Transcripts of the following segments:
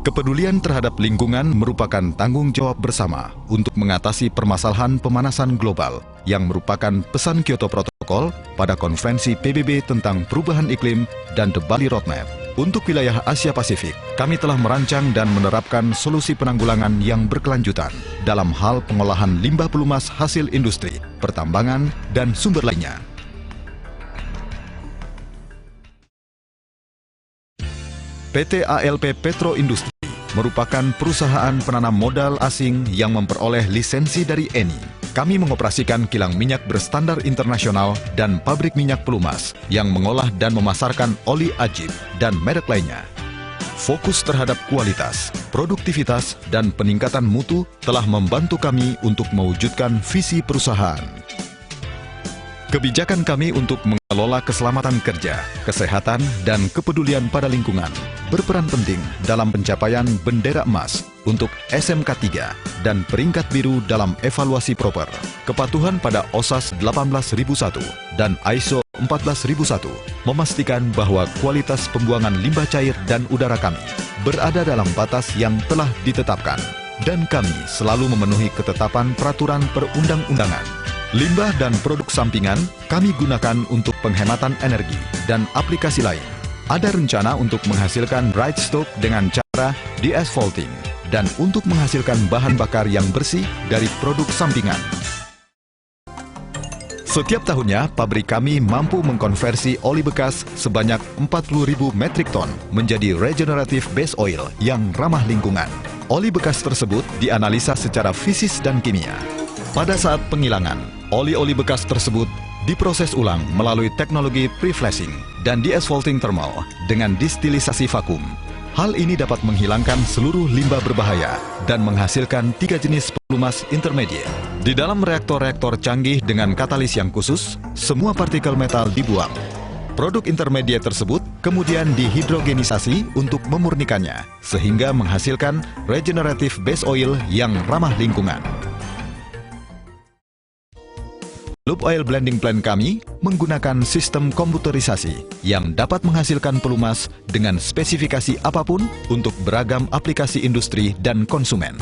Kepedulian terhadap lingkungan merupakan tanggung jawab bersama untuk mengatasi permasalahan pemanasan global yang merupakan pesan Kyoto Protocol pada konferensi PBB tentang perubahan iklim dan The Bali Roadmap. Untuk wilayah Asia Pasifik, kami telah merancang dan menerapkan solusi penanggulangan yang berkelanjutan dalam hal pengolahan limbah pelumas hasil industri, pertambangan, dan sumber lainnya. PT ALP Petro Industri merupakan perusahaan penanam modal asing yang memperoleh lisensi dari ENI. Kami mengoperasikan kilang minyak berstandar internasional dan pabrik minyak pelumas yang mengolah dan memasarkan oli ajib dan merek lainnya. Fokus terhadap kualitas, produktivitas, dan peningkatan mutu telah membantu kami untuk mewujudkan visi perusahaan. Kebijakan kami untuk mengelola keselamatan kerja, kesehatan, dan kepedulian pada lingkungan berperan penting dalam pencapaian bendera emas untuk SMK 3 dan peringkat biru dalam evaluasi proper. Kepatuhan pada OSAS 18001 dan ISO 14001 memastikan bahwa kualitas pembuangan limbah cair dan udara kami berada dalam batas yang telah ditetapkan, dan kami selalu memenuhi ketetapan peraturan perundang-undangan. Limbah dan produk sampingan kami gunakan untuk penghematan energi dan aplikasi lain. Ada rencana untuk menghasilkan bright stock dengan cara de-asphalting dan untuk menghasilkan bahan bakar yang bersih dari produk sampingan. Setiap tahunnya, pabrik kami mampu mengkonversi oli bekas sebanyak 40.000 metrik ton menjadi regenerative base oil yang ramah lingkungan. Oli bekas tersebut dianalisa secara fisis dan kimia. Pada saat penghilangan, oli-oli bekas tersebut diproses ulang melalui teknologi pre-flashing dan de-asphalting thermal dengan distilisasi vakum. Hal ini dapat menghilangkan seluruh limbah berbahaya dan menghasilkan 3 jenis pelumas intermediate. Di dalam reaktor-reaktor canggih dengan katalis yang khusus, semua partikel metal dibuang. Produk intermediate tersebut kemudian dihidrogenisasi untuk memurnikannya, sehingga menghasilkan regenerative base oil yang ramah lingkungan. Lube Oil Blending Plant kami menggunakan sistem komputerisasi yang dapat menghasilkan pelumas dengan spesifikasi apapun untuk beragam aplikasi industri dan konsumen.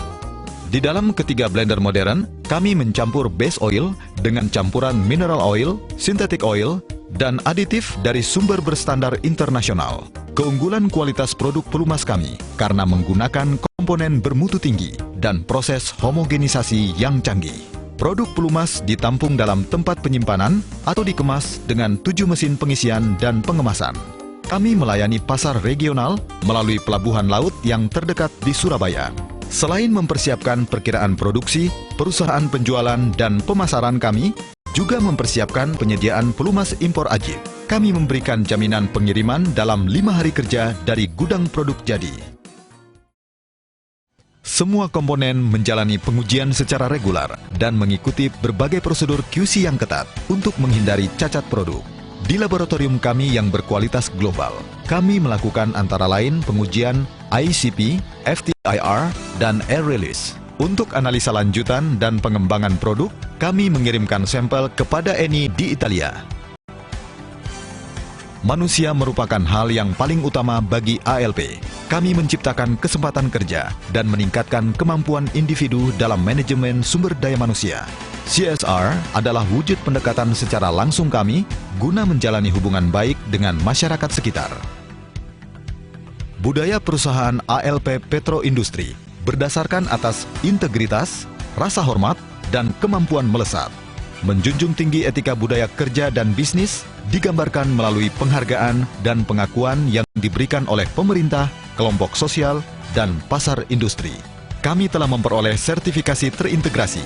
Di dalam ketiga blender modern, kami mencampur base oil dengan campuran mineral oil, synthetic oil, dan aditif dari sumber berstandar internasional. Keunggulan kualitas produk pelumas kami karena menggunakan komponen bermutu tinggi dan proses homogenisasi yang canggih. Produk pelumas ditampung dalam tempat penyimpanan atau dikemas dengan 7 mesin pengisian dan pengemasan. Kami melayani pasar regional melalui pelabuhan laut yang terdekat di Surabaya. Selain mempersiapkan perkiraan produksi, perusahaan penjualan dan pemasaran kami juga mempersiapkan penyediaan pelumas impor ajib. Kami memberikan jaminan pengiriman dalam 5 hari kerja dari gudang produk jadi. Semua komponen menjalani pengujian secara regular dan mengikuti berbagai prosedur QC yang ketat untuk menghindari cacat produk. Di laboratorium kami yang berkualitas global, kami melakukan antara lain pengujian ICP, FTIR, dan Air Release. Untuk analisa lanjutan dan pengembangan produk, kami mengirimkan sampel kepada ENI di Italia. Manusia merupakan hal yang paling utama bagi ALP. Kami menciptakan kesempatan kerja dan meningkatkan kemampuan individu dalam manajemen sumber daya manusia. CSR adalah wujud pendekatan secara langsung kami guna menjalani hubungan baik dengan masyarakat sekitar. Budaya perusahaan ALP Petro Industri berdasarkan atas integritas, rasa hormat, dan kemampuan melesat. Menjunjung tinggi etika budaya kerja dan bisnis digambarkan melalui penghargaan dan pengakuan yang diberikan oleh pemerintah, kelompok sosial, dan pasar industri. Kami telah memperoleh sertifikasi terintegrasi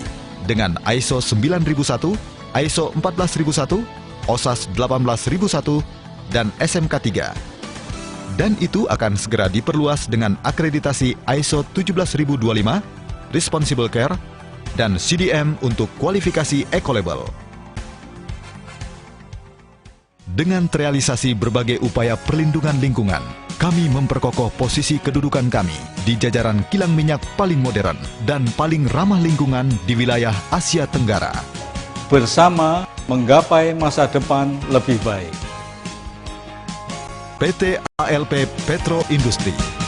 dengan ISO 9001, ISO 14001, OSAS 18001, dan SMK 3. Dan itu akan segera diperluas dengan akreditasi ISO 17025, Responsible Care, dan CDM untuk kualifikasi Ecolabel. Dengan terrealisasi berbagai upaya perlindungan lingkungan, kami memperkokoh posisi kedudukan kami di jajaran kilang minyak paling modern dan paling ramah lingkungan di wilayah Asia Tenggara. Bersama menggapai masa depan lebih baik. PT ALP Petro Industri.